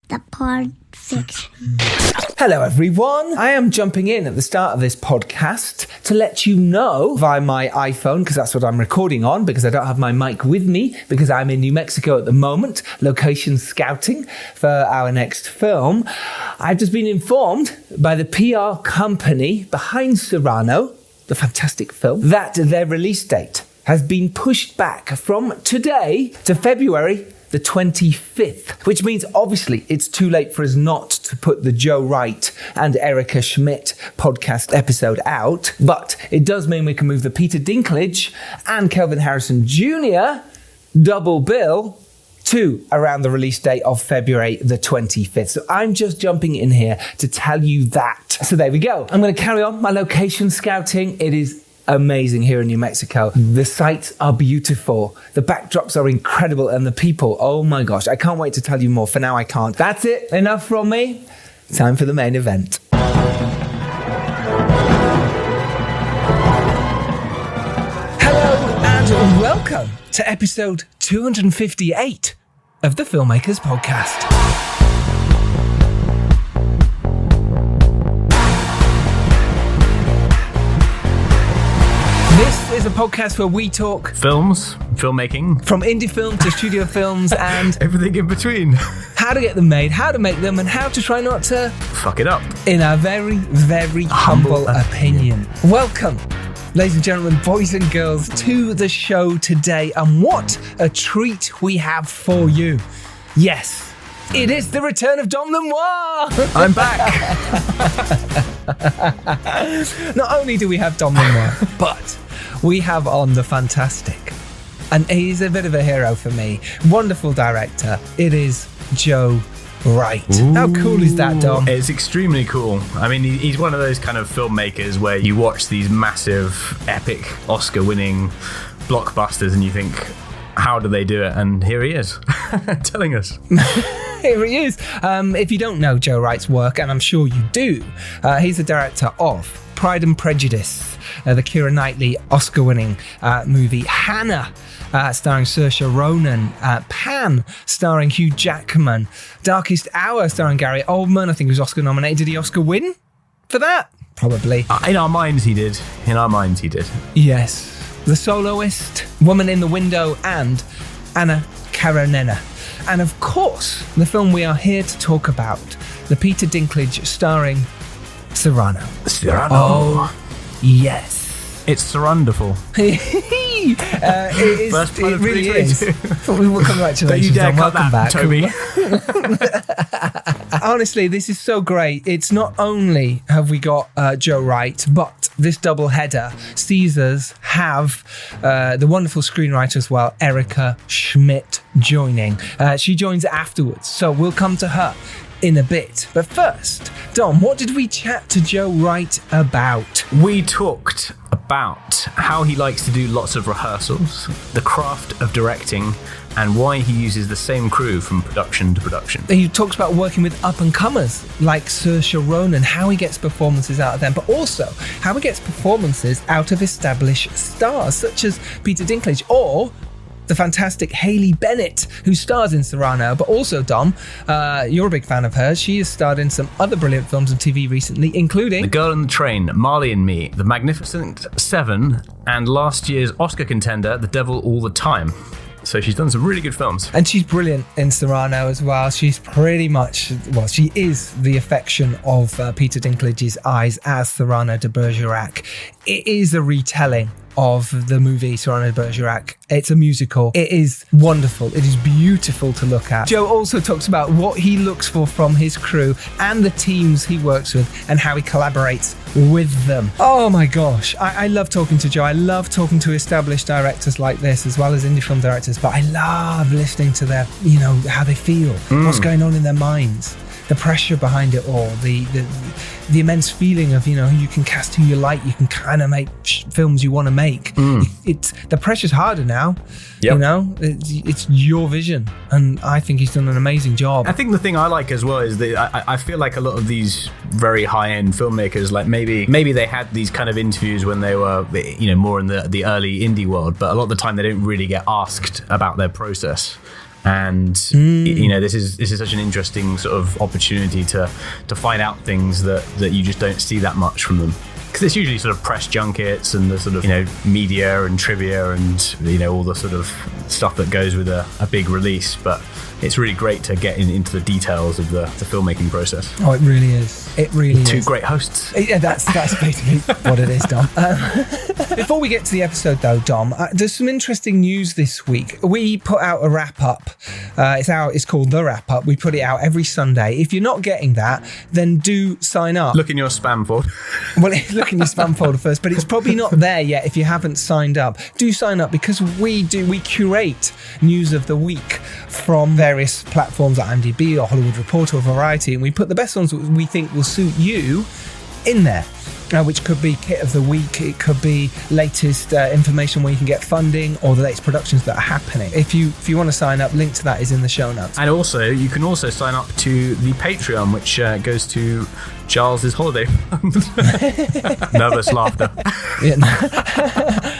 the Pod Fiction. Hello everyone, I am jumping in at the start of this podcast to let you know via my iPhone, because that's what I'm recording on, because I don't have my mic with me, because I'm in New Mexico at the moment, location scouting for our next film. I've just been informed by the PR company behind Cyrano, the fantastic film, that their release date has been pushed back from today to February the 25th, which means obviously it's too late for us not to put the Joe Wright and Erica Schmidt podcast episode out, but it does mean we can move the Peter Dinklage and Kelvin Harrison Jr. double bill to around the release date of February the 25th. So I'm just jumping in here to tell you that. So there we go. I'm going to carry on my location scouting. It is amazing here in New Mexico. The sights are beautiful. The backdrops are incredible. And the people, oh my gosh, I can't wait to tell you more. For now, I can't. That's it. Enough from me. Time for the main event. Hello and welcome to episode 258 of the Filmmakers Podcast. This is a podcast where we talk films, filmmaking, from indie film to studio films and everything in between. How to get them made, how to make them, and how to try not to fuck it up. In our very, very humble opinion. Welcome, ladies and gentlemen, boys and girls, to the show today. And what a treat we have for you. Yes, it is the return of Dom Lenoir. I'm back. Not only do we have Dom Lenoir, but we have on the fantastic, and he's a bit of a hero for me, wonderful director. It is Joe Wright. Ooh. How cool is that, Dom? It's extremely cool. I mean, he's one of those kind of filmmakers where you watch these massive, epic, Oscar-winning blockbusters and you think, how do they do it? And here he is, telling us. Here he is. If you don't know Joe Wright's work, and I'm sure you do, he's the director of Pride and Prejudice, the Keira Knightley Oscar-winning movie Hannah, starring Saoirse Ronan, Pan, starring Hugh Jackman, Darkest Hour, starring Gary Oldman. I think he was Oscar nominated. Did he Oscar win for that? Probably. In our minds, he did. Yes. The Soloist, Woman in the Window, and Anna Karenina. And of course, the film we are here to talk about, the Peter Dinklage starring Cyrano. Cyrano. Oh, yes. It's surrendiful. It really is. Well, congratulations, welcome back, Toby. Honestly, this is so great. It's not only have we got Joe Wright, but this double header sees us have the wonderful screenwriter as well, Erica Schmidt, joining. She joins afterwards, so we'll come to her in a bit. But first, Dom, what did we chat to Joe Wright about? We talked about how he likes to do lots of rehearsals, the craft of directing, and why he uses the same crew from production to production. He talks about working with up-and-comers like Saoirse Ronan, how he gets performances out of them, but also how he gets performances out of established stars, such as Peter Dinklage, or the fantastic Hayley Bennett, who stars in Cyrano, but also, Dom, you're a big fan of hers. She has starred in some other brilliant films and TV recently, including The Girl in the Train, Marley and Me, The Magnificent Seven, and last year's Oscar contender, The Devil All the Time. So she's done some really good films. And she's brilliant in Cyrano as well. She's pretty much, well, she is the affection of Peter Dinklage's eyes as Cyrano de Bergerac. It is a retelling of the movie Cyrano de Bergerac. It's a musical. It is wonderful. It is beautiful to look at. Joe also talks about what he looks for from his crew and the teams he works with and how he collaborates with them. Oh my gosh. I love talking to Joe. I love talking to established directors like this as well as indie film directors, but I love listening to their, how they feel, what's going on in their minds. The pressure behind it all, the immense feeling of, you can cast who you like, you can kind of make films you want to make. The pressure's harder now. Yep. It's your vision, and I think he's done an amazing job. I think the thing I like as well is that I feel like a lot of these very high-end filmmakers, like maybe they had these kind of interviews when they were, more in the early indie world, but a lot of the time they don't really get asked about their process. And this is such an interesting sort of opportunity to find out things that you just don't see that much from them. Because it's usually sort of press junkets and the sort of, media and trivia and, all the sort of stuff that goes with a big release. But it's really great to get into the details of the filmmaking process. Oh, it really is. It really is. Two great hosts. Yeah, that's basically what it is, Dom. Before we get to the episode, though, Dom, there's some interesting news this week. We put out a wrap-up. It's called The Wrap-Up. We put it out every Sunday. If you're not getting that, then do sign up. Look in your spam folder. Well, look in your spam folder first, but it's probably not there yet if you haven't signed up. Do sign up, because we curate news of the week from various platforms like IMDb or Hollywood Reporter or Variety, and we put the best ones that we think will suit you in there. Which could be kit of the week, it could be latest information where you can get funding, or the latest productions that are happening. If you want to sign up, link to that is in the show notes. And also, you can also sign up to the Patreon, which goes to Charles's holiday fund. Nervous laughter. Yeah,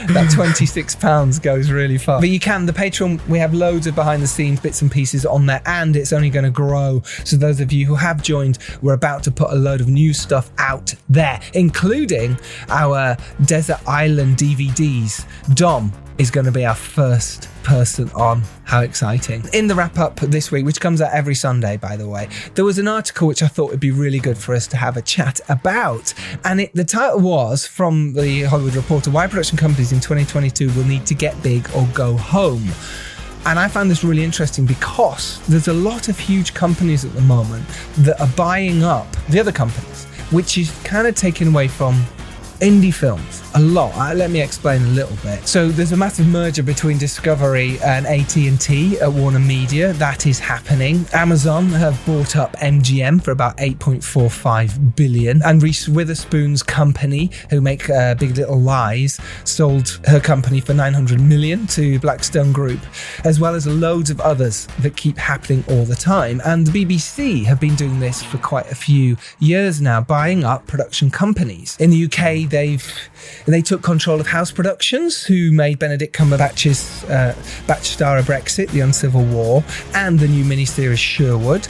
that £26 goes really far. But you can, the Patreon, we have loads of behind the scenes bits and pieces on there, and it's only going to grow. So those of you who have joined, we're about to put a load of new stuff out there, including our Desert Island DVDs. Dom is going to be our first person on. How exciting. In the wrap-up this week, which comes out every Sunday, by the way, there was an article which I thought would be really good for us to have a chat about. And the title was, from the Hollywood Reporter, Why Production Companies in 2022 Will Need to Get Big or Go Home. And I found this really interesting because there's a lot of huge companies at the moment that are buying up the other companies, which is kind of taken away from indie films a lot. Let me explain a little bit. So there's a massive merger between Discovery and AT&T at Warner Media. That is happening. Amazon have bought up MGM for about $8.45 billion, and Reese Witherspoon's company, who make Big Little Lies, sold her company for $900 million to Blackstone Group, as well as loads of others that keep happening all the time. And the BBC have been doing this for quite a few years now, buying up production companies. In the UK, they took control of House Productions, who made Benedict Cumberbatch's Batch-star of Brexit, The Uncivil War, and the new miniseries Sherwood.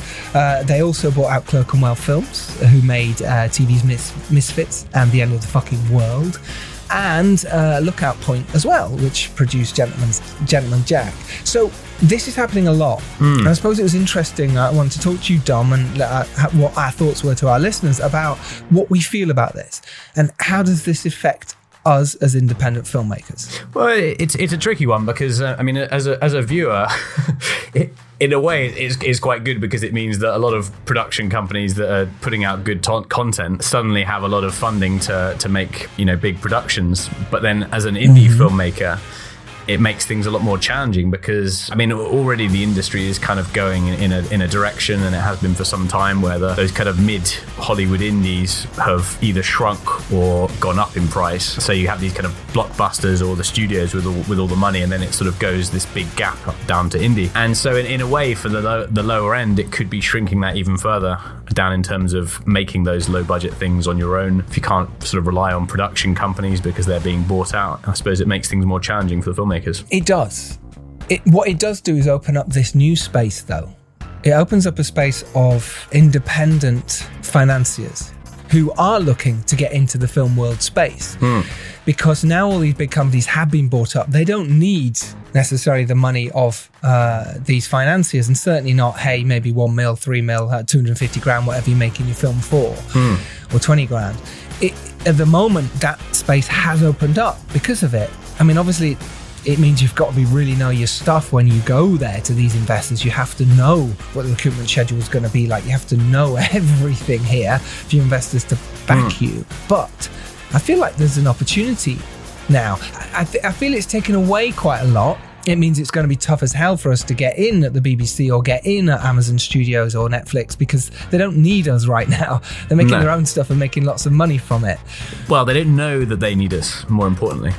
They also bought out Clerkenwell Films, who made TV's Misfits and The End of the Fucking World, and Lookout Point as well, which produced Gentleman Jack. So this is happening a lot. And I suppose it was interesting. I wanted to talk to you, Dom, and what our thoughts were to our listeners about what we feel about this, and how does this affect us as independent filmmakers? Well, it's a tricky one because as a viewer, in a way, it's quite good because it means that a lot of production companies that are putting out good content suddenly have a lot of funding to make big productions. But then, as an indie filmmaker, it makes things a lot more challenging because already the industry is kind of going in a direction, and it has been for some time, where those kind of mid Hollywood indies have either shrunk or gone up in price. So you have these kind of blockbusters or the studios with all the money, and then it sort of goes this big gap down to indie. And so in a way, for the lower end, it could be shrinking that even further down in terms of making those low budget things on your own. If you can't sort of rely on production companies because they're being bought out, I suppose it makes things more challenging for the filmmakers. It does. What it does do is open up this new space, though. It opens up a space of independent financiers who are looking to get into the film world space. Because now all these big companies have been bought up. They don't need necessarily the money of these financiers, and certainly not, hey, maybe 1 mil, 3 mil, 250 grand, whatever you're making your film for, or 20 grand. At the moment, that space has opened up because of it. Obviously, it means you've got to really know your stuff when you go there to these investors. You have to know what the recruitment schedule is going to be like. You have to know everything here for your investors to back you. But I feel like there's an opportunity now. I feel it's taken away quite a lot. It means it's going to be tough as hell for us to get in at the BBC or get in at Amazon Studios or Netflix, because they don't need us right now. They're making their own stuff and making lots of money from it. Well, they don't know that they need us, more importantly.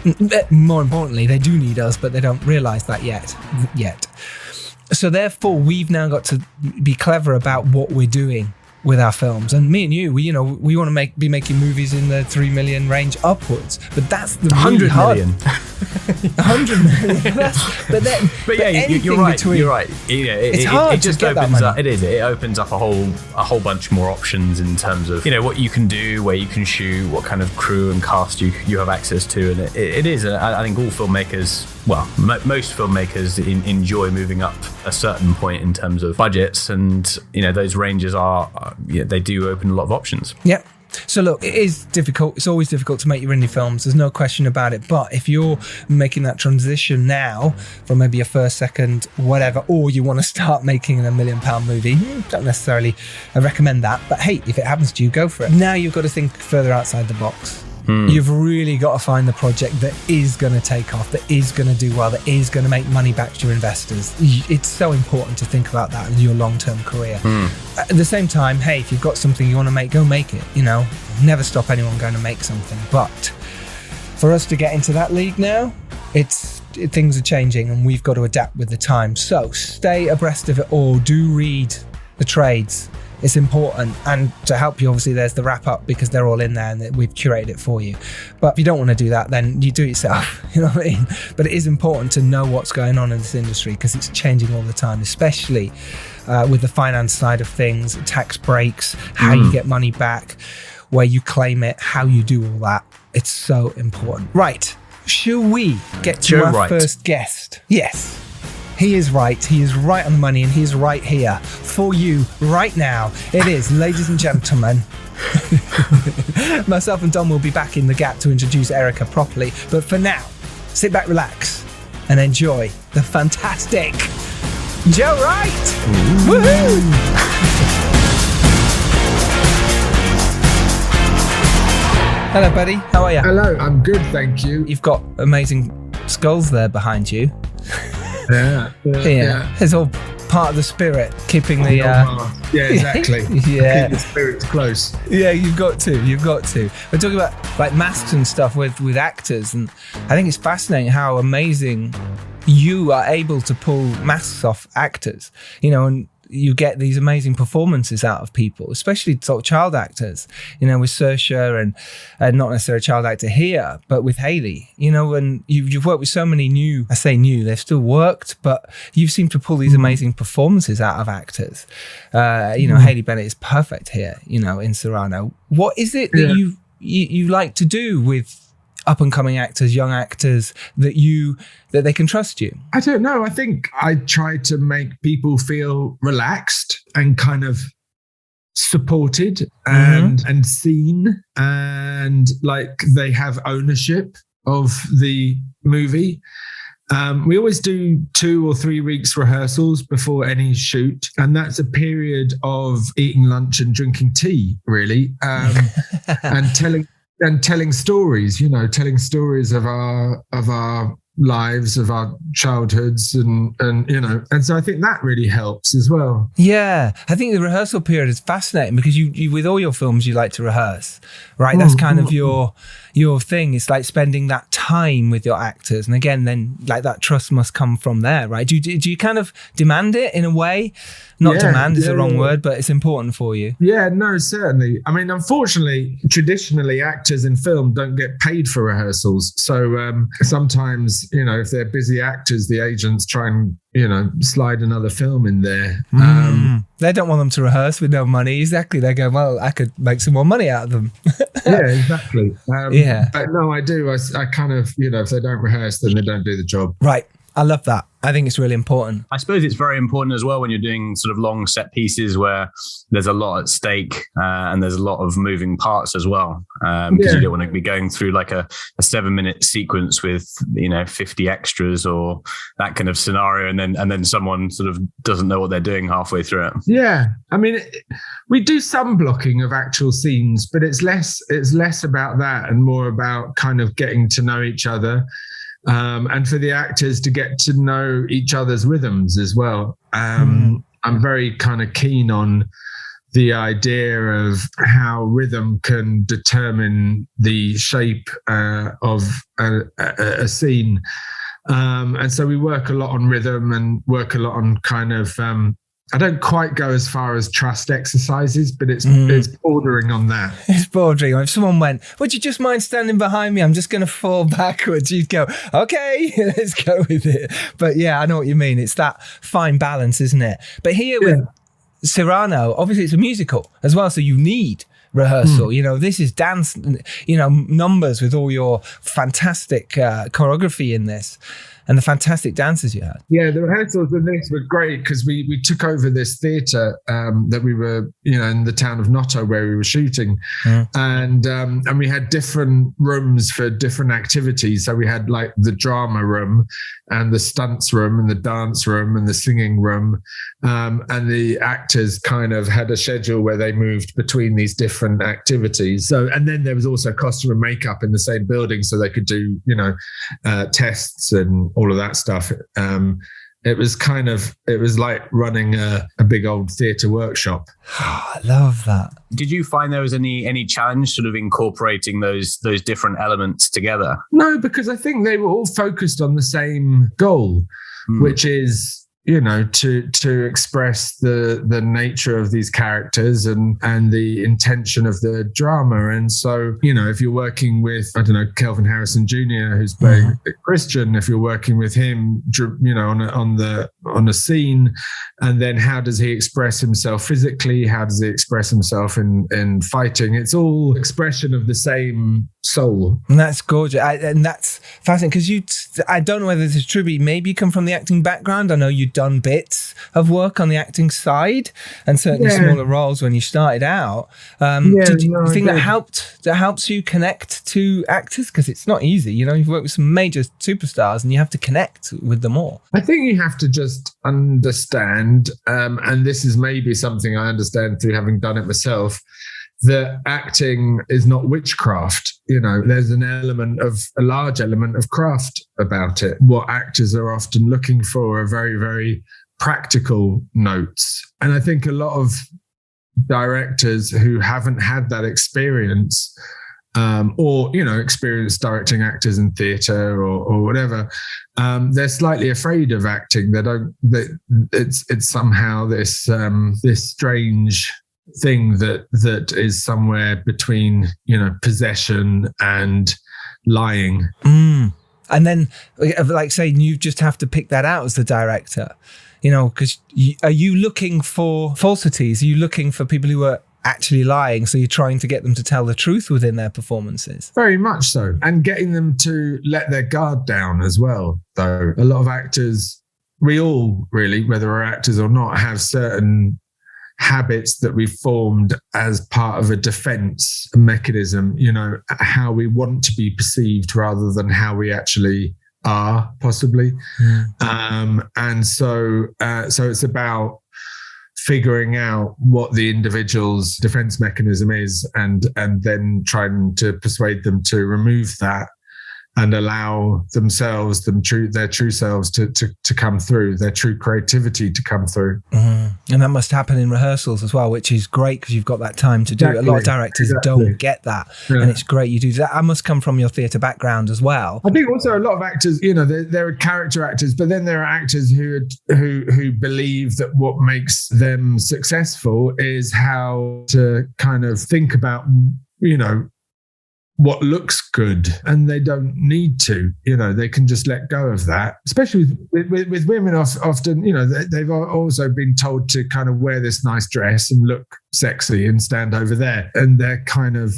More importantly, they do need us, but they don't realise that yet. So therefore, we've now got to be clever about what we're doing with our films. And me and you, we want to be making movies in the 3 million range upwards, but that's the 100 million. 100 million. But you're right. You're right. It's hard it just to get that opens money. up. It is. It opens up a whole bunch more options in terms of what you can do, where you can shoot, what kind of crew and cast you have access to, and it is. I think all filmmakers, well, most filmmakers enjoy moving up a certain point in terms of budgets, and those ranges they do open a lot of options. Yep. So look, it is difficult. It's always difficult to make your indie films. There's no question about it. But if you're making that transition now from maybe your first, second, whatever, or you want to start making a £1 million movie, don't necessarily recommend that. But hey, if it happens to you, go for it. Now you've got to think further outside the box. You've really got to find the project that is going to take off, that is going to do well, that is going to make money back to your investors. It's so important to think about that in your long-term career. At the same time, hey, if you've got something you want to make, go make it. Never stop anyone going to make something. But for us to get into that league now, things are changing and we've got to adapt with the times. So stay abreast of it all. Do read the trades. It's important, and to help you, obviously, there's the wrap up because they're all in there and we've curated it for you. But if you don't want to do that, then you do it yourself. You know what I mean? But it is important to know what's going on in this industry because it's changing all the time, especially with the finance side of things, tax breaks, how you get money back, where you claim it, how you do all that. It's so important. Right. Shall we get to our first guest? Yes. He is right. He is right on the money, and he's right here for you right now. It is, ladies and gentlemen. Myself and Dom will be back in the gap to introduce Erica properly. But for now, sit back, relax, and enjoy the fantastic Joe Wright. Woohoo! Hello, buddy. How are you? Hello. I'm good, thank you. You've got amazing skulls there behind you. Yeah. It's all part of the spirit, keeping the exactly. Yeah, keep the spirits close. Yeah, you've got to. We're talking about like masks and stuff with actors, and I think it's fascinating how amazing you are able to pull masks off actors, and you get these amazing performances out of people, especially sort of child actors, with Saoirse and not necessarily a child actor here, but with Hayley, and you've worked with so many they've still worked, but you seem to pull these amazing performances out of actors. Hayley Bennett is perfect here, in Cyrano. What is it that you like to do with up and coming actors, young actors, that they can trust you? I don't know. I think I try to make people feel relaxed and kind of supported and seen, and like they have ownership of the movie. We always do 2 or 3 weeks rehearsals before any shoot, and that's a period of eating lunch and drinking tea, really, and telling stories, telling stories of our lives, of our childhoods, and so I think that really helps as well. Yeah, I think the rehearsal period is fascinating because you with all your films you like to rehearse, right? That's kind of your thing. It's like spending that time with your actors, and again, then like that trust must come from there, right? Do you kind of demand it in a way? Not demand is the wrong word, but it's important for you. Yeah, no, certainly. I mean, unfortunately, traditionally, actors in film don't get paid for rehearsals. So sometimes, if they're busy actors, the agents try and, slide another film in there. They don't want them to rehearse with no money. Exactly. They go, well, I could make some more money out of them. Yeah, exactly. But no, I do. I kind of, if they don't rehearse, then they don't do the job. Right. I love that. I think it's really important. I suppose it's very important as well when you're doing sort of long set pieces where there's a lot at stake and there's a lot of moving parts as well. Because you don't want to be going through like a 7-minute sequence with 50 extras or that kind of scenario, and then someone sort of doesn't know what they're doing halfway through it. Yeah, I mean, we do some blocking of actual scenes, but it's less about that and more about kind of getting to know each other. And for the actors to get to know each other's rhythms as well. I'm very kind of keen on the idea of how rhythm can determine the shape of a scene. And so we work a lot on rhythm and work a lot on kind of I don't quite go as far as trust exercises, but it's bordering on that. It's bordering on. If someone went, would you just mind standing behind me? I'm just going to fall backwards. You'd go, okay, let's go with it. But yeah, I know what you mean. It's that fine balance, isn't it? But here with Cyrano, obviously it's a musical as well, so you need rehearsal. This is dance, numbers with all your fantastic choreography in this. And the fantastic dances you had. Yeah, the rehearsals in this were great because we took over this theatre that we were, in the town of Noto where we were shooting, and we had different rooms for different activities. So we had like the drama room, and the stunts room, and the dance room, and the singing room, and the actors kind of had a schedule where they moved between these different activities. So, and then there was also costume and makeup in the same building, so they could do tests and all of that stuff. It was like running a big old theatre workshop. Oh, I love that. Did you find there was any challenge sort of incorporating those different elements together? No, because I think they were all focused on the same goal, which is to express the nature of these characters and the intention of the drama. And so, if you're working with, I don't know, Kelvin Harrison Jr., who's playing Christian, if you're working with him, on a scene, and then how does he express himself physically? How does he express himself in fighting? It's all expression of the same soul. And that's gorgeous. And that's fascinating because I don't know whether this is true, but maybe you come from the acting background. I know you'd done bits of work on the acting side and certainly smaller roles when you started out. Do you think that helps you connect to actors? Because it's not easy. You've worked with some major superstars and you have to connect with them all. I think you have to just understand, and this is maybe something I understand through having done it myself, that acting is not witchcraft. There's a large element of craft about it. What actors are often looking for are very, very practical notes. And I think a lot of directors who haven't had that experience, or experienced directing actors in theatre or whatever, they're slightly afraid of acting. It's somehow this strange thing that is somewhere between possession and lying. And then, like saying, you just have to pick that out as the director, because are you looking for falsities? Are you looking for people who are actually lying, so you're trying to get them to tell the truth within their performances? Very much so. And getting them to let their guard down as well, though. A lot of actors, we all really, whether we're actors or not, have certain habits that we've formed as part of a defense mechanism, how we want to be perceived rather than how we actually are, possibly. And so it's about figuring out what the individual's defense mechanism is and then trying to persuade them to remove that and allow themselves, their true selves to come through, their true creativity to come through. And that must happen in rehearsals as well, which is great because you've got that time to do it. A lot of directors don't get that. Yeah. And it's great you do that. I must come from your theatre background as well. I think also a lot of actors, there are character actors, but then there are actors who believe that what makes them successful is how to kind of think about, what looks good, and they don't need to, they can just let go of that. Especially with women, often, they've also been told to kind of wear this nice dress and look sexy and stand over there, and they're kind of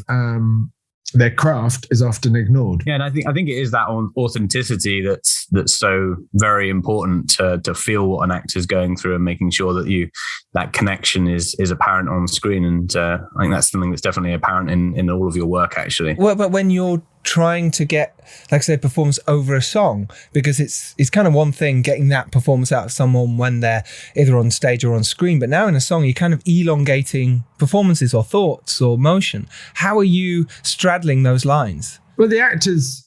their craft is often ignored. Yeah, and I think it is that authenticity that's so very important to feel what an actor's going through and making sure that that connection is apparent on screen. And I think that's something that's definitely apparent in all of your work, actually. Well, but when you're trying to get, like I say, performance over a song, because it's kind of one thing getting that performance out of someone when they're either on stage or on screen, but now in a song you're kind of elongating performances or thoughts or motion. How are you straddling those lines? Well, the actors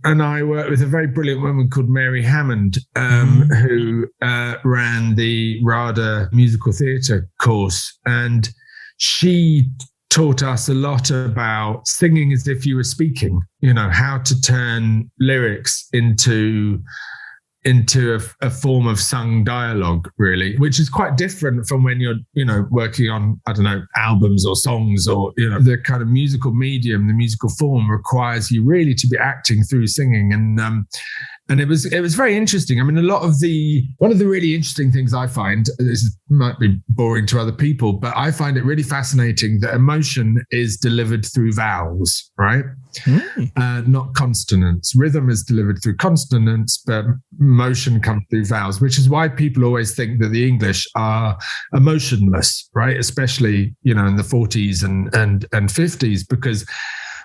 and I worked with a very brilliant woman called Mary Hammond, who ran the RADA musical theatre course, and she taught us a lot about singing as if you were speaking, how to turn lyrics into into a form of sung dialogue, really, which is quite different from when you're, working on, I don't know, albums or songs, or, the kind of musical medium, the musical form requires you really to be acting through singing. And it was very interesting. I mean, one of the really interesting things I find, this might be boring to other people, but I find it really fascinating that emotion is delivered through vowels, right? Not consonants. Rhythm is delivered through consonants, but motion comes through vowels, which is why people always think that the English are emotionless, right? Especially, in the 40s and 50s, because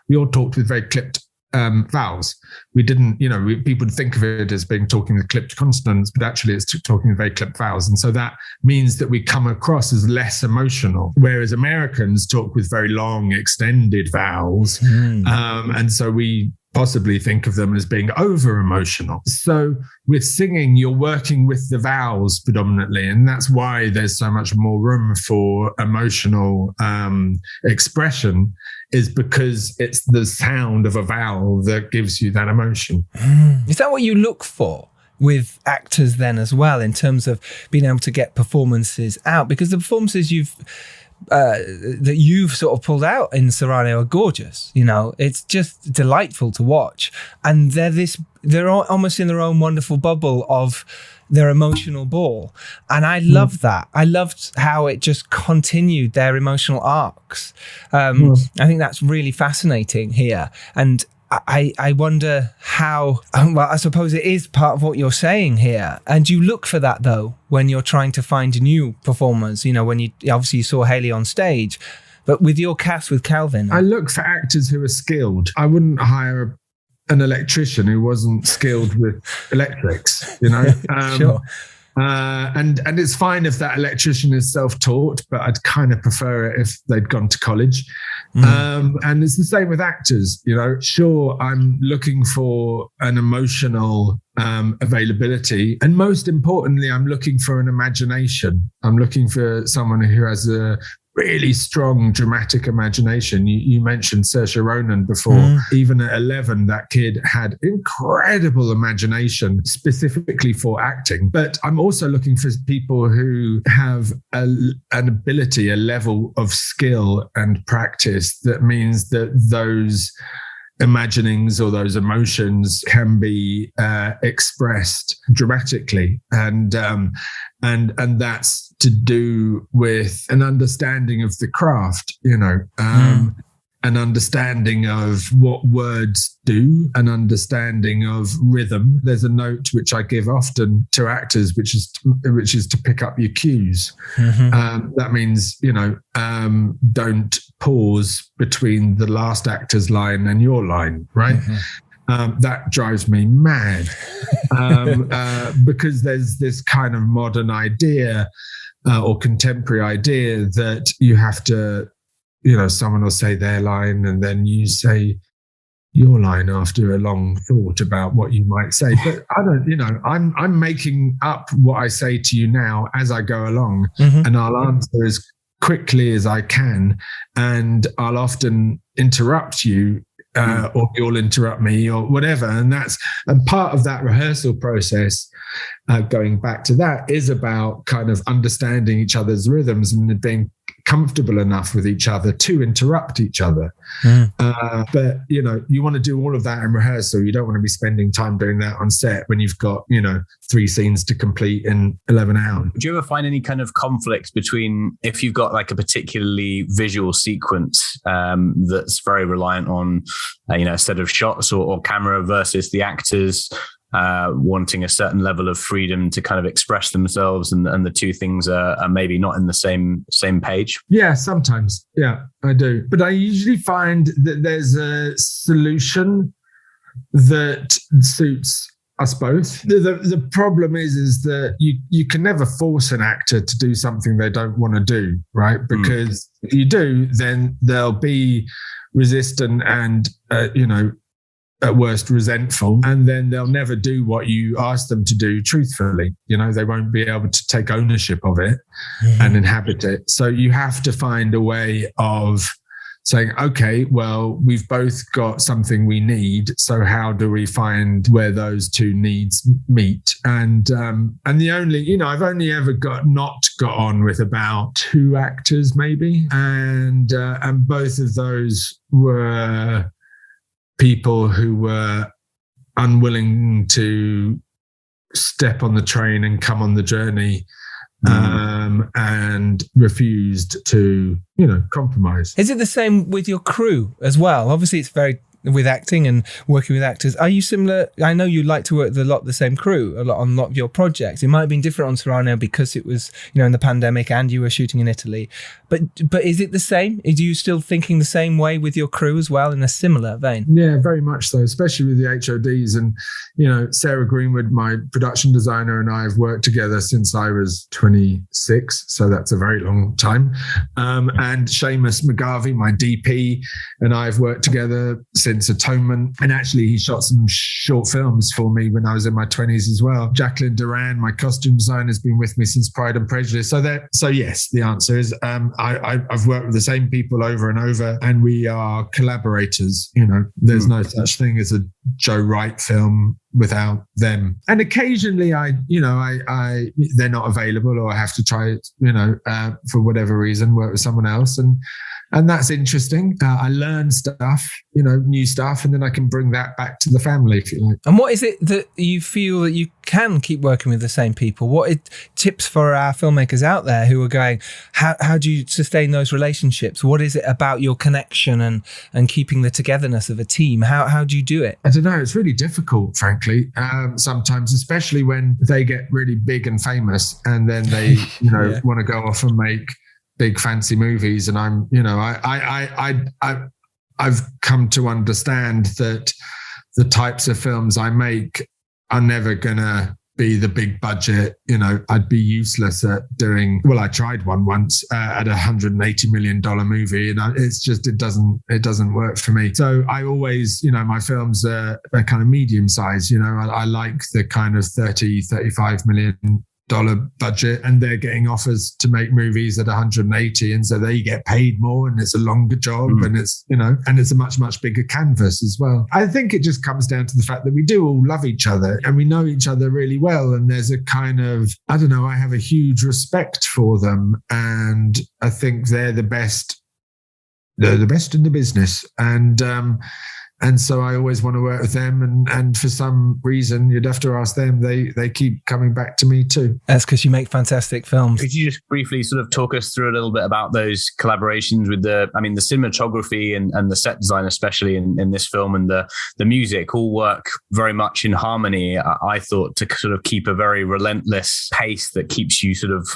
we all talked with very clipped vowels. We didn't, people think of it as being talking with clipped consonants, but actually it's talking with very clipped vowels. And so that means that we come across as less emotional, whereas Americans talk with very long, extended vowels. And so we possibly think of them as being over emotional. So with singing, you're working with the vowels predominantly, and that's why there's so much more room for emotional expression, is because it's the sound of a vowel that gives you that emotion. Is that what you look for with actors then as well, in terms of being able to get performances out? Because the performances that you've sort of pulled out in Cyrano are gorgeous. It's just delightful to watch, and they're almost in their own wonderful bubble of their emotional ball, and I love that. I loved how it just continued their emotional arcs. I think that's really fascinating here, and I wonder how, well, I suppose it is part of what you're saying here. And you look for that, though, when you're trying to find new performers, when you saw Hayley on stage, but with your cast with Calvin. I look for actors who are skilled. I wouldn't hire an electrician who wasn't skilled with electrics, Sure. And it's fine if that electrician is self-taught, but I'd kind of prefer it if they'd gone to college. And it's the same with actors. Sure, I'm looking for an emotional availability, and most importantly, I'm looking for an imagination. I'm looking for someone who has a really strong dramatic imagination. You mentioned Saoirse Ronan before. Even at 11, that kid had incredible imagination specifically for acting. But I'm also looking for people who have an ability, a level of skill and practice that means that those imaginings or those emotions can be expressed dramatically, and that's to do with an understanding of the craft, an understanding of what words do, an understanding of rhythm. There's a note which I give often to actors, which is to pick up your cues. That means, don't pause between the last actor's line and your line, right? That drives me mad because there's this kind of modern idea or contemporary idea that you have to, someone will say their line and then you say your line after a long thought about what you might say. But I don't, I'm making up what I say to you now as I go along, and I'll answer as quickly as I can, and I'll often interrupt you. Or you'll interrupt me or whatever. And part of that rehearsal process, going back to that, is about kind of understanding each other's rhythms and being comfortable enough with each other to interrupt each other. But, you want to do all of that in rehearsal. You don't want to be spending time doing that on set when you've got, 3 scenes to complete in 11 hours. Do you ever find any kind of conflict between, if you've got like a particularly visual sequence that's very reliant on, a set of shots or camera versus the actors wanting a certain level of freedom to kind of express themselves, and the two things are maybe not in the same page? Yeah, sometimes. Yeah, I do. But I usually find that there's a solution that suits us both. The problem is that you can never force an actor to do something they don't want to do, right? Because if you do, then they'll be resistant and, at worst resentful, and then they'll never do what you ask them to do truthfully. They won't be able to take ownership of it and inhabit it. So you have to find a way of saying, okay, well, we've both got something we need. So how do we find where those two needs meet? And the only, I've only ever not got on with about 2 actors maybe. And both of those were people who were unwilling to step on the train and come on the journey. And refused to, compromise. Is it the same with your crew as well? Obviously, it's very with acting and working with actors. Are you similar? I know you like to work with the same crew on a lot of your projects. It might have been different on Cyrano because it was, in the pandemic and you were shooting in Italy. But is it the same? Are you still thinking the same way with your crew as well in a similar vein? Yeah, very much so, especially with the HODs. And, Sarah Greenwood, my production designer, and I have worked together since I was 26. So that's a very long time. And Seamus McGarvey, my DP, and I have worked together since Atonement. And actually, he shot some short films for me when I was in my 20s as well. Jacqueline Duran, my costume designer, has been with me since Pride and Prejudice. So yes, the answer is I've worked with the same people over and over, and we are collaborators. There's no such thing as a Joe Wright film without them. And occasionally they're not available, or I have to try, for whatever reason, work with someone else. And that's interesting. I learn stuff, new stuff, and then I can bring that back to the family, if you like. And what is it that you feel that you can keep working with the same people? What are tips for our filmmakers out there who are going, how do you sustain those relationships? What is it about your connection and keeping the togetherness of a team? How do you do it? I don't know. It's really difficult, frankly, sometimes, especially when they get really big and famous and then they, want to go off and make big fancy movies. And I've come to understand that the types of films I make are never gonna be the big budget. I'd be useless at doing. Well, I tried one once at $180 million movie, and it doesn't work for me. So I always, my films are kind of medium size. I like the kind of $30-35 million budget, and they're getting offers to make movies at 180, and so they get paid more, and it's a longer job, and it's and it's a much bigger canvas as well. I think it just comes down to the fact that we do all love each other and we know each other really well, and there's a kind of, I don't know, I have a huge respect for them, and I think they're the best in the business, and so I always want to work with them. And for some reason, you'd have to ask them. They keep coming back to me too. That's because you make fantastic films. Could you just briefly sort of talk us through a little bit about those collaborations with the cinematography and the set design, especially in this film, and the music all work very much in harmony, I thought, to sort of keep a very relentless pace that keeps you sort of,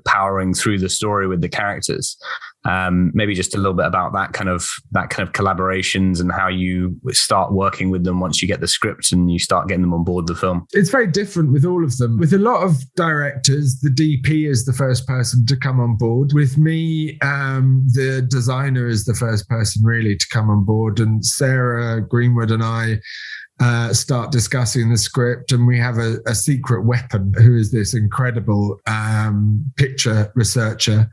powering through the story with the characters. Maybe just a little bit about that kind of collaborations and how you start working with them once you get the script and you start getting them on board the film. It's very different with all of them. With a lot of directors, the DP is the first person to come on board. With me, the designer is the first person really to come on board. And Sarah Greenwood and I start discussing the script, and we have a secret weapon who is this incredible picture researcher.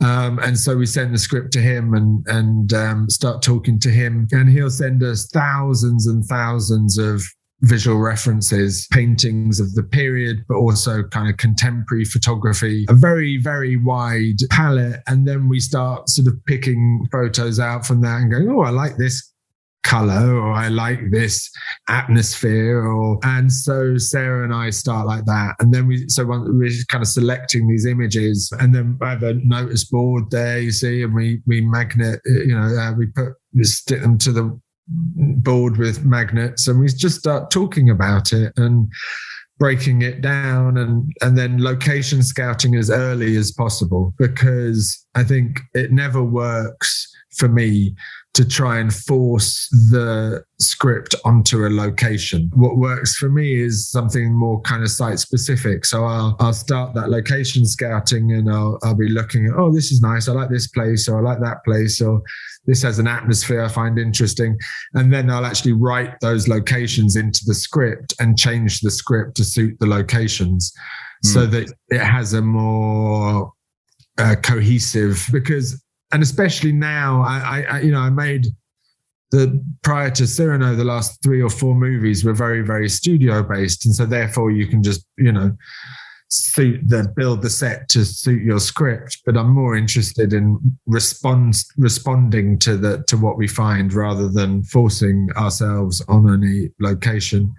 And so we send the script to him and start talking to him, and he'll send us thousands and thousands of visual references, paintings of the period, but also kind of contemporary photography, a very, very wide palette. And then we start sort of picking photos out from that and going, oh, I like this color, or I like this atmosphere, and so Sarah and I start like that, and then we're kind of selecting these images, and then I have a notice board there, you see, and we magnet, we stick them to the board with magnets, and we just start talking about it and breaking it down, and then location scouting as early as possible, because I think it never works for me to try and force the script onto a location. What works for me is something more kind of site specific. So I'll start that location scouting, and I'll be looking at, oh, this is nice, I like this place, or I like that place, or this has an atmosphere I find interesting. And then I'll actually write those locations into the script and change the script to suit the locations so that it has a more cohesive, because especially now, I made prior to Cyrano, the last 3 or 4 movies were very, very studio based. And so therefore you can just, build the set to suit your script. But I'm more interested in responding to what we find rather than forcing ourselves on any location.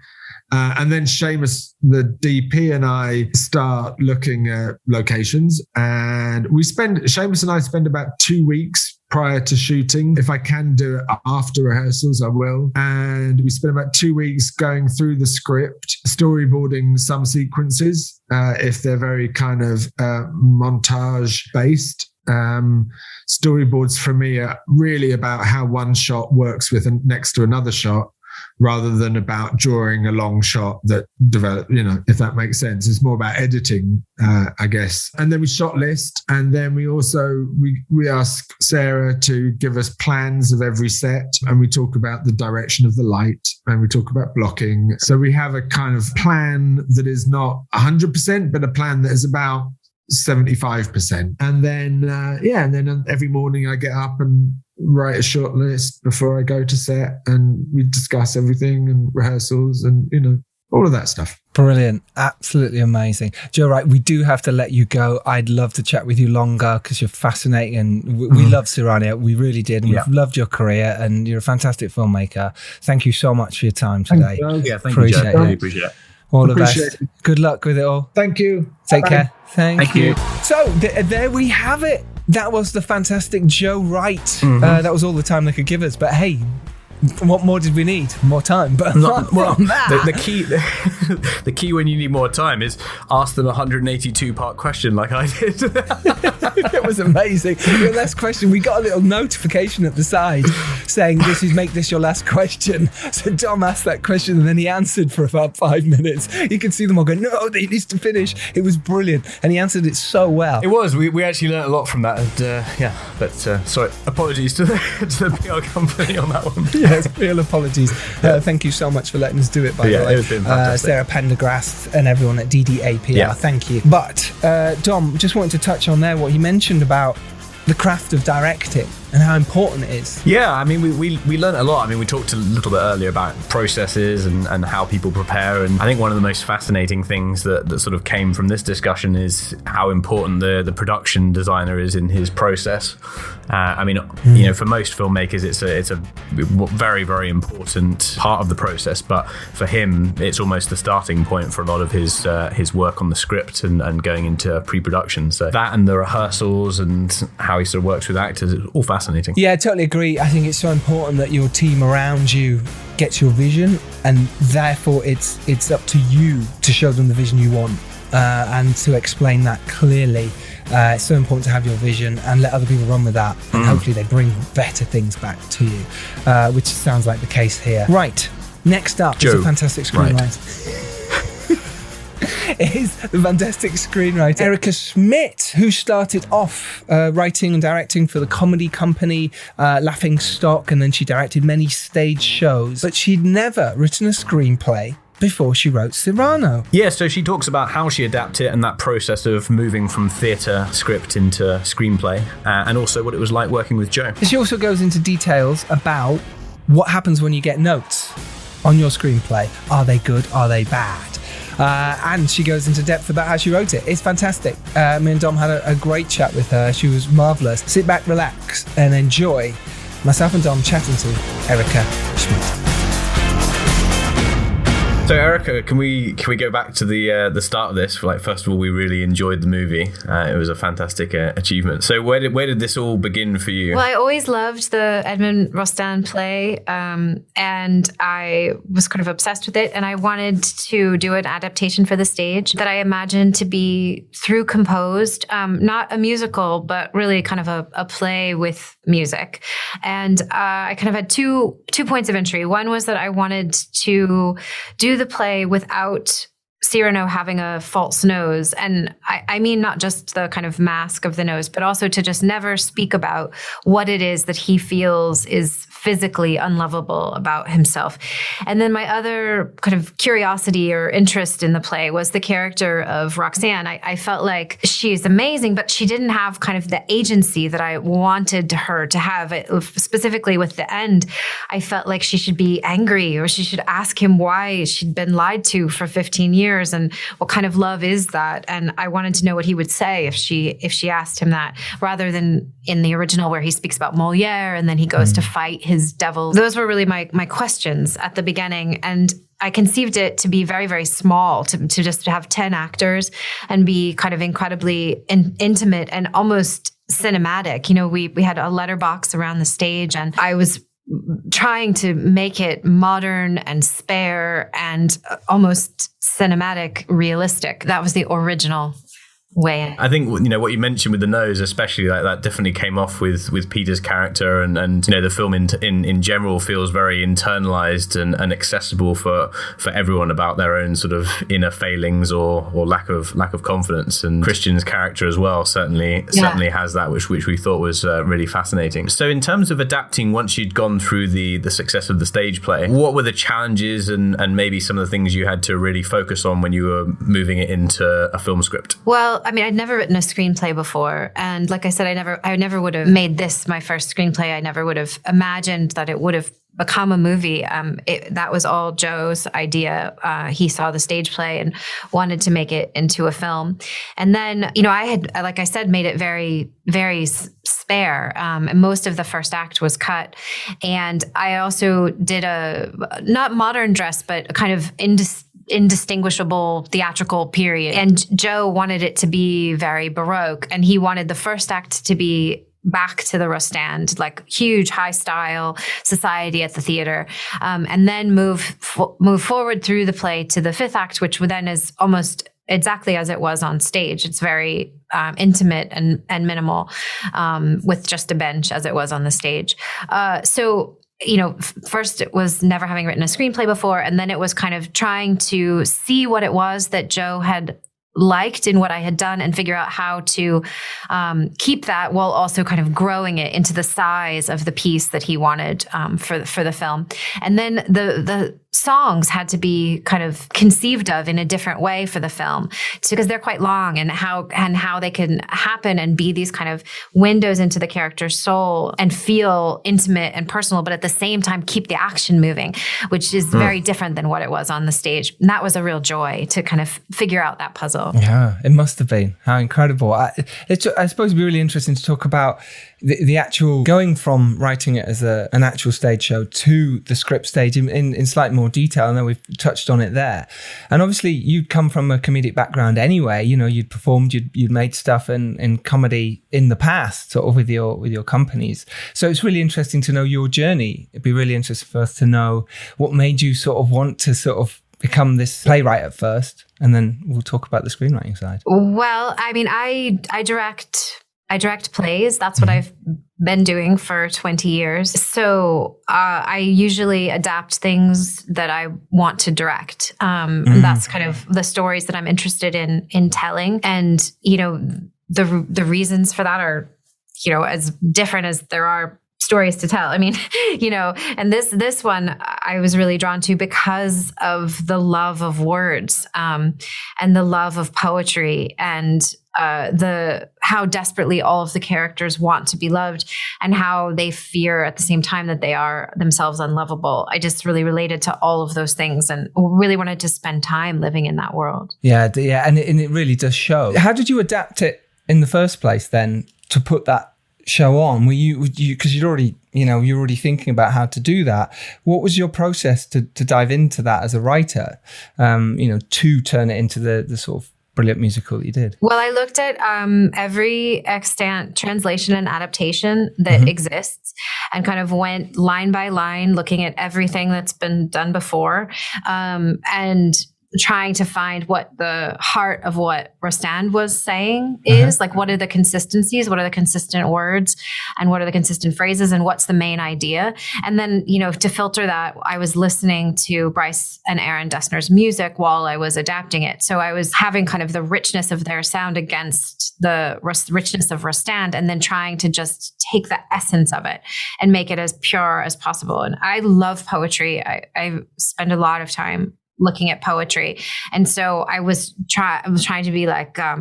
And then Seamus, the DP, and I start looking at locations, and Seamus and I spend about 2 weeks prior to shooting. If I can do it after rehearsals, I will. And we spend about 2 weeks going through the script, storyboarding some sequences, if they're very kind of montage based. Storyboards for me are really about how one shot works with next to another shot, rather than about drawing a long shot that develop, if that makes sense. It's more about editing, I guess. And then we shot list. And then we also, we ask Sarah to give us plans of every set. And we talk about the direction of the light, and we talk about blocking. So we have a kind of plan that is not 100%, but a plan that is about 75%. And then, every morning I get up and write a short list before I go to set, and we discuss everything and rehearsals and, all of that stuff. Brilliant. Absolutely amazing. Joe Wright, we do have to let you go. I'd love to chat with you longer because you're fascinating, and we love Cyrano. We really did. And we've loved your career, and you're a fantastic filmmaker. Thank you so much for your time today. Thank you, Joe. Really appreciate it. All the best. Good luck with it all. Thank you. Take care. Thank you. you. So there we have it. That was the fantastic Joe Wright. That was all the time they could give us. But hey, what more did we need? More time. But the key when you need more time is ask them a 182-part question like I did. It was amazing. Your last question, we got a little notification at the side saying make this your last question. So Dom asked that question, and then he answered for about 5 minutes. You could see them all going, no, he needs to finish. It was brilliant, and he answered it so well. It was. We actually learned a lot from that, and sorry, apologies to the PR company on that one. Yes, real apologies. Thank you so much for letting us do it, by the way. It's been fantastic. Sarah Pendergrast and everyone at DDAPR, thank you. But Dom, just wanted to touch on there what you mentioned about the craft of directing and how important it is. Yeah, I mean, we learned a lot. I mean, we talked a little bit earlier about processes and how people prepare. And I think one of the most fascinating things that sort of came from this discussion is how important the production designer is in his process. I mean, for most filmmakers, it's a very, very important part of the process. But for him, it's almost the starting point for a lot of his work on the script and going into pre-production. So that and the rehearsals and how he sort of works with actors, it's all fascinating. Yeah, I totally agree. I think it's so important that your team around you gets your vision, and therefore it's up to you to show them the vision you want and to explain that clearly. It's so important to have your vision and let other people run with that, and hopefully they bring better things back to you, which sounds like the case here. Right, next up is a fantastic screenwriter. Is the fantastic screenwriter Erica Schmidt, who started off writing and directing for the comedy company Laughing Stock, and then she directed many stage shows, but she'd never written a screenplay before she wrote Cyrano. Yeah, so she talks about how she adapted it and that process of moving from theatre script into screenplay, and also what it was like working with Joe. She also goes into details about what happens when you get notes on your screenplay. Are they good? Are they bad? And she goes into depth about how she wrote it. It's fantastic. Me and Dom had a great chat with her. She was marvellous. Sit back, relax, and enjoy myself and Dom chatting to Erica Schmidt. So Erica, can we go back to the start of this? Like, first of all, we really enjoyed the movie. It was a fantastic achievement. So where did this all begin for you? Well, I always loved the Edmond Rostand play, and I was kind of obsessed with it. And I wanted to do an adaptation for the stage that I imagined to be through composed, not a musical, but really kind of a play with music. And I kind of had two points of entry. One was that I wanted to do the play without Cyrano having a false nose. And I mean, not just the kind of mask of the nose, but also to just never speak about what it is that he feels is physically unlovable about himself. And then my other kind of curiosity or interest in the play was the character of Roxanne. I felt like she's amazing, but she didn't have kind of the agency that I wanted her to have. Specifically with the end, I felt like she should be angry, or she should ask him why she'd been lied to for 15 years and what kind of love is that. And I wanted to know what he would say if she asked him that, rather than in the original where he speaks about Moliere and then he goes to fight his devil. Those were really my questions at the beginning. And I conceived it to be very, very small, to just have 10 actors and be kind of incredibly intimate and almost cinematic. You know, we had a letterbox around the stage, and I was trying to make it modern and spare and almost cinematic, realistic. That was the original way. I think, you know, what you mentioned with the nose, especially, like, that definitely came off with Peter's character, and you know, the film in general feels very internalized and accessible for everyone about their own sort of inner failings or lack of confidence. And Christian's character as well certainly has that, which we thought was really fascinating. So in terms of adapting, once you'd gone through the success of the stage play, what were the challenges and maybe some of the things you had to really focus on when you were moving it into a film script? Well, I mean, I'd never written a screenplay before. And like I said, I never would have made this my first screenplay. I never would have imagined that it would have become a movie. That was all Joe's idea. He saw the stage play and wanted to make it into a film. And then, you know, I had, like I said, made it very, very spare. And most of the first act was cut. And I also did a, not modern dress, but a kind of indistinguishable theatrical period. And Joe wanted it to be very Baroque, and he wanted the first act to be back to the Rostand, like huge high style society at the theater, and then move forward through the play to the fifth act, which then is almost exactly as it was on stage. It's very intimate and minimal, with just a bench as it was on the stage. So, you know, first it was never having written a screenplay before, and then it was kind of trying to see what it was that Joe had liked in what I had done and figure out how to keep that while also kind of growing it into the size of the piece that he wanted for the film. And then the songs had to be kind of conceived of in a different way for the film, because they're quite long, and how they can happen and be these kind of windows into the character's soul and feel intimate and personal, but at the same time keep the action moving, which is very different than what it was on the stage. And that was a real joy to kind of figure out that puzzle. Yeah, it must have been. How incredible. I suppose it'd be really interesting to talk about the actual going from writing it as an actual stage show to the script stage in slightly more detail. I know we've touched on it there. And obviously you'd come from a comedic background anyway. You know, you'd performed, you'd made stuff in comedy in the past, sort of with your companies. So it's really interesting to know your journey. It'd be really interesting for us to know what made you sort of want to sort of become this playwright at first, and then we'll talk about the screenwriting side. Well, I mean, I direct plays. That's what I've been doing for 20 years. So I usually adapt things that I want to direct. That's kind of the stories that I'm interested in telling. And, you know, the reasons for that are, you know, as different as there are stories to tell. I mean, you know, and this one I was really drawn to because of the love of words, and the love of poetry, and how desperately all of the characters want to be loved, and how they fear at the same time that they are themselves unlovable. I just really related to all of those things and really wanted to spend time living in that world. Yeah, and it really does show. How did you adapt it in the first place then to put that show on? Were you because you're already thinking about how to do that? What was your process to dive into that as a writer, to turn it into the sort of brilliant musical that you did? Well, I looked at every extant translation and adaptation that exists, and kind of went line by line, looking at everything that's been done before, and trying to find what the heart of what Rostand was saying is. Like, what are the consistencies? What are the consistent words? And what are the consistent phrases? And what's the main idea? And then, to filter that, I was listening to Bryce and Aaron Dessner's music while I was adapting it. So I was having kind of the richness of their sound against the richness of Rostand, and then trying to just take the essence of it and make it as pure as possible. And I love poetry. I spend a lot of time looking at poetry. And so I was trying to be like, a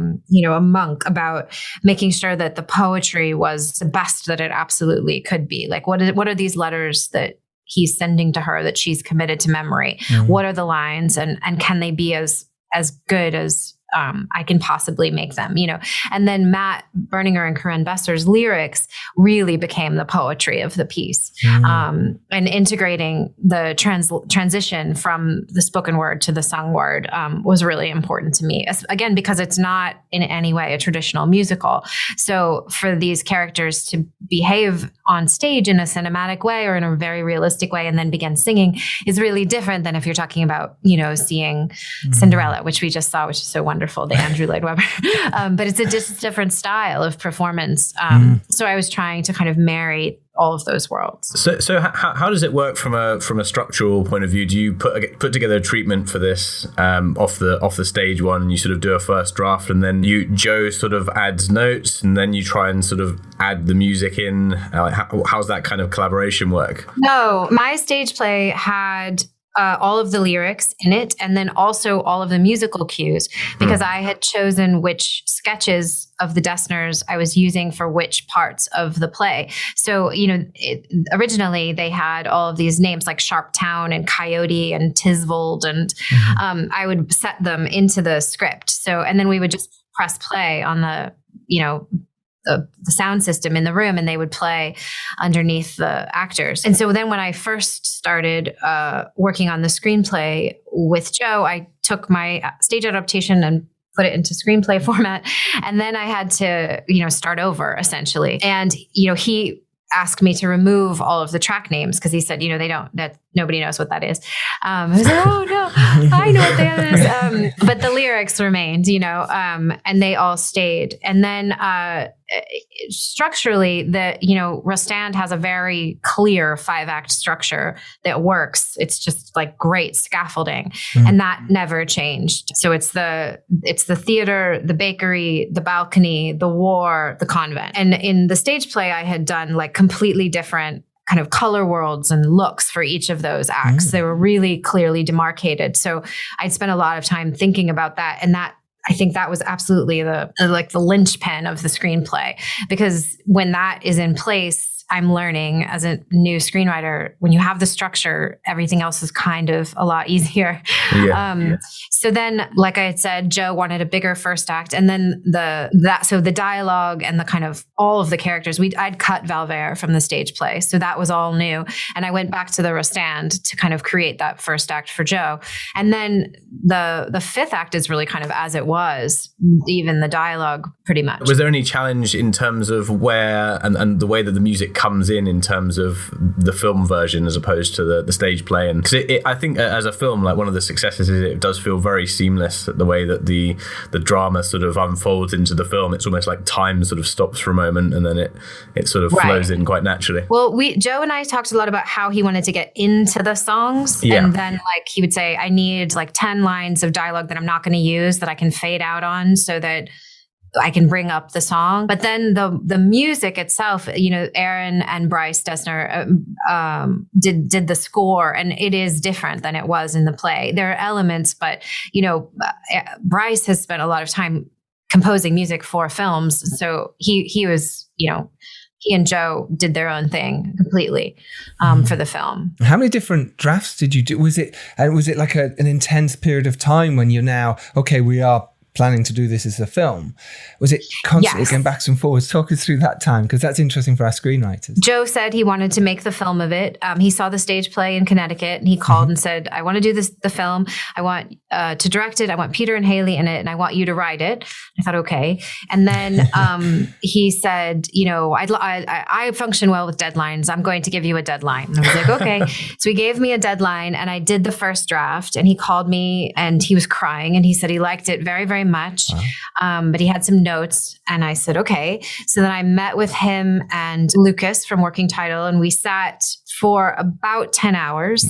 monk about making sure that the poetry was the best that it absolutely could be. Like, what are these letters that he's sending to her that she's committed to memory? What are the lines, and can they be as good as I can possibly make them, And then Matt Berninger and Corinne Besser's lyrics really became the poetry of the piece. And integrating the transition from the spoken word to the sung word was really important to me. Again, because it's not in any way a traditional musical. So for these characters to behave on stage in a cinematic way or in a very realistic way and then begin singing is really different than if you're talking about, seeing Cinderella, which we just saw, which is so wonderful. The Andrew Lloyd Webber, but it's a just different style of performance. So I was trying to kind of marry all of those worlds. So how does it work from a structural point of view? Do you put together a treatment for this off the stage one? You sort of do a first draft, and then Joe sort of adds notes, and then you try and sort of add the music in. How's that kind of collaboration work? No, my stage play had all of the lyrics in it, and then also all of the musical cues, because I had chosen which sketches of the Dessners I was using for which parts of the play. So, originally they had all of these names like Sharptown and Coyote and Tisvold, and I would set them into the script. So, and then we would just press play on the sound system in the room, and they would play underneath the actors. And so then when I first started working on the screenplay with Joe, I took my stage adaptation and put it into screenplay format. And then I had to, start over essentially. And, he asked me to remove all of the track names because he said, nobody knows what that is. I was like, oh no, I know what that is. But the lyrics remained, and they all stayed. And then structurally, Rostand has a very clear 5-act structure that works. It's just like great scaffolding, and that never changed. So it's the theater, the bakery, the balcony, the war, the convent. And in the stage play, I had done like completely different kind of color worlds and looks for each of those acts. They were really clearly demarcated. So I'd spent a lot of time thinking about that. And that, I think that was absolutely the linchpin of the screenplay, because when that is in place, I'm learning as a new screenwriter, when you have the structure, everything else is kind of a lot easier. So then, like I had said, Joe wanted a bigger first act, and then so the dialogue and the kind of all of the characters, I'd cut Valvert from the stage play, so that was all new, and I went back to the Rostand to kind of create that first act for Joe, and then the fifth act is really kind of as it was, even the dialogue pretty much. Was there any challenge in terms of where and the way that the music comes in terms of the film version as opposed to the stage play? And cause I think as a film, like one of the successes is it does feel very seamless, the way that the drama sort of unfolds into the film. It's almost like time sort of stops for a moment, and then it sort of flows in quite naturally. Well, Joe and I talked a lot about how he wanted to get into the songs, and then like he would say, I need like 10 lines of dialogue that I'm not going to use, that I can fade out on so that I can bring up the song. But then the music itself, Aaron and Bryce Dessner did the score, and it is different than it was in the play. There are elements, but Bryce has spent a lot of time composing music for films, so he was, he and Joe did their own thing completely for the film. How many different drafts did you do? Was it like an intense period of time when you're now, okay, we are planning to do this as a film. Was it constantly going backs and forwards? Talk us through that time, because that's interesting for our screenwriters. Joe said he wanted to make the film of it. He saw the stage play in Connecticut, and he called and said, I want to do the film. I want to direct it. I want Peter and Haley in it, and I want you to write it. I thought, okay. And then he said, I function well with deadlines. I'm going to give you a deadline. And I was like, okay. So he gave me a deadline, and I did the first draft, and he called me and he was crying, and he said he liked it very, very much. But he had some notes, and I said, okay. So then I met with him and Lucas from Working Title, and we sat for about 10 hours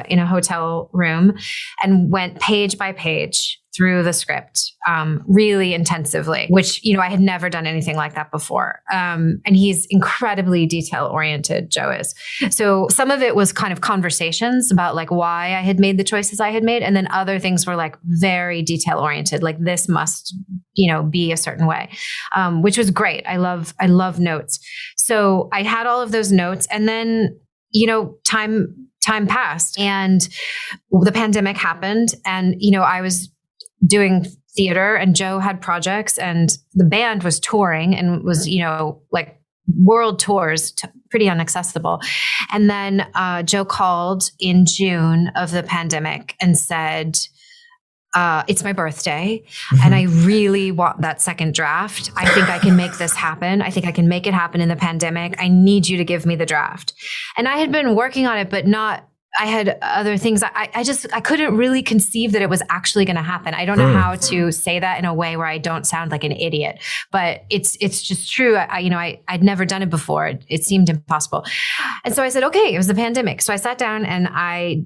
in a hotel room and went page by page through the script really intensively, which, I had never done anything like that before. And he's incredibly detail oriented, Joe is. So some of it was kind of conversations about like why I had made the choices I had made. And then other things were like very detail oriented, like this must, be a certain way, which was great. I love notes. So I had all of those notes, and then, time passed and the pandemic happened, and, I was doing theater, and Joe had projects, and the band was touring and was, like world tours, pretty inaccessible. And then Joe called in June of the pandemic and said, it's my birthday and I really want that second draft. I think I can make this happen. I think I can make it happen in the pandemic. I need you to give me the draft. And I had been working on it, but I had other things. I couldn't really conceive that it was actually going to happen. I don't know how to say that in a way where I don't sound like an idiot, but it's just true. I'd never done it before. It seemed impossible. And so I said, okay, it was the pandemic. So I sat down and I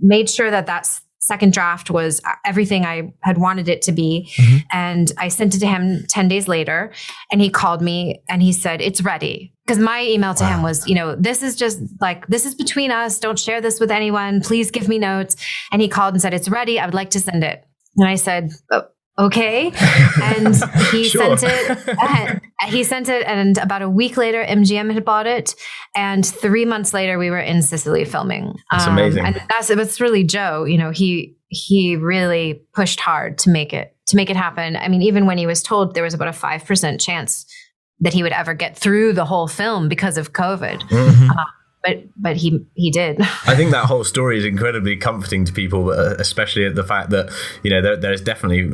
made sure that second draft was everything I had wanted it to be. And I sent it to him 10 days later, and he called me and he said, it's ready. Because my email to him was, this is just like, this is between us. Don't share this with anyone. Please give me notes. And he called and said, it's ready. I would like to send it. And I said, okay. And he sent it. He sent it. And about a week later, MGM had bought it. And 3 months later, we were in Sicily filming. That's amazing. And that's really Joe. He really pushed hard to make it happen. I mean, even when he was told there was about a 5% chance that he would ever get through the whole film because of COVID. But he did. I think that whole story is incredibly comforting to people, especially at the fact that, there's definitely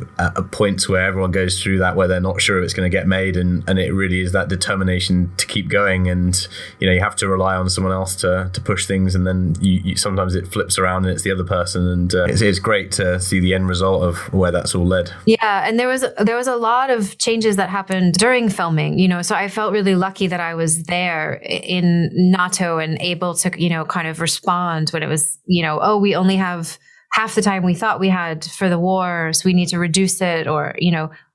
points where everyone goes through that where they're not sure if it's going to get made. And it really is that determination to keep going. And, you have to rely on someone else to push things. And then you sometimes it flips around and it's the other person. And it's great to see the end result of where that's all led. Yeah. And there was a lot of changes that happened during filming, so I felt really lucky that I was there in NATO and able to, kind of respond when it was, we only have half the time we thought we had for the war, so we need to reduce it, or,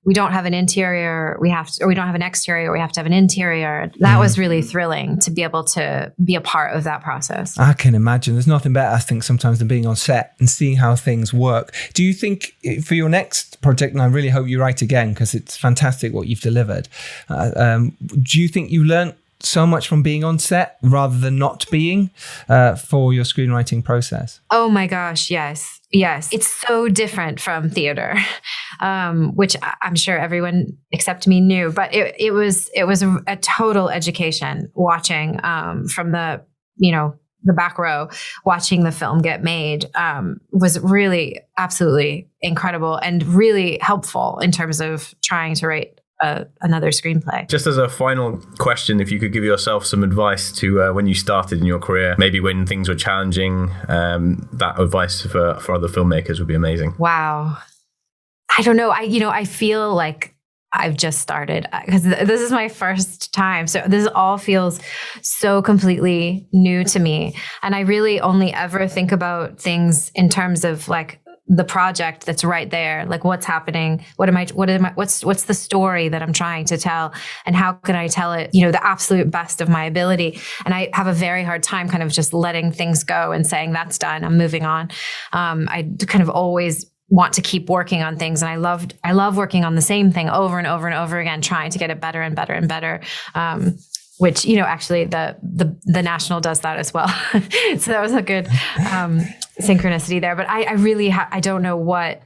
we don't have an interior, or we don't have an exterior, we have to have an interior. That was really thrilling to be able to be a part of that process. I can imagine. There's nothing better, I think, sometimes than being on set and seeing how things work. Do you think for your next project, and I really hope you write again, because it's fantastic what you've delivered, do you think you learned so much from being on set rather than not being for your screenwriting process? Oh my gosh, yes. It's so different from theater, which I'm sure everyone except me knew, but it was a total education watching from the back row, watching the film get made was really absolutely incredible and really helpful in terms of trying to write another screenplay. Just as a final question, if you could give yourself some advice to when you started in your career, maybe when things were challenging, that advice for other filmmakers would be amazing. Wow. I don't know. I feel like I've just started because this is my first time. So this all feels so completely new to me. And I really only ever think about things in terms of like the project that's right there, like what's happening, what's the story that I'm trying to tell, and how can I tell it, the absolute best of my ability. And I have a very hard time kind of just letting things go and saying that's done, I'm moving on. I kind of always want to keep working on things, and I love working on the same thing over and over and over again, trying to get it better and better and better. Which, actually the National does that as well. So that was a good synchronicity there. But I really, I don't know what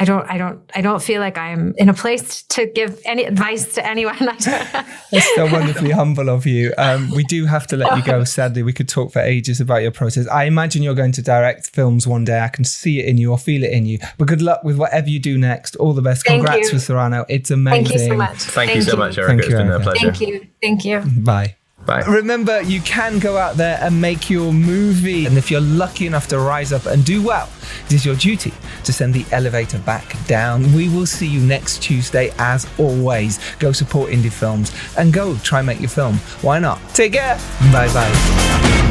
I don't feel like I'm in a place to give any advice to anyone. It's so wonderfully humble of you. We do have to let you go, sadly. We could talk for ages about your process. I imagine you're going to direct films one day. I can see it in you or feel it in you. But good luck with whatever you do next. All the best. Congrats for Cyrano. It's amazing. Thank you so much. Thank you so much, Erica. It's been a pleasure. Thank you. Bye. Bye. Remember, you can go out there and make your movie. And if you're lucky enough to rise up and do well, it is your duty to send the elevator back down. We will see you next Tuesday, as always. Go support indie films and go try and make your film. Why not? Take care. Bye-bye.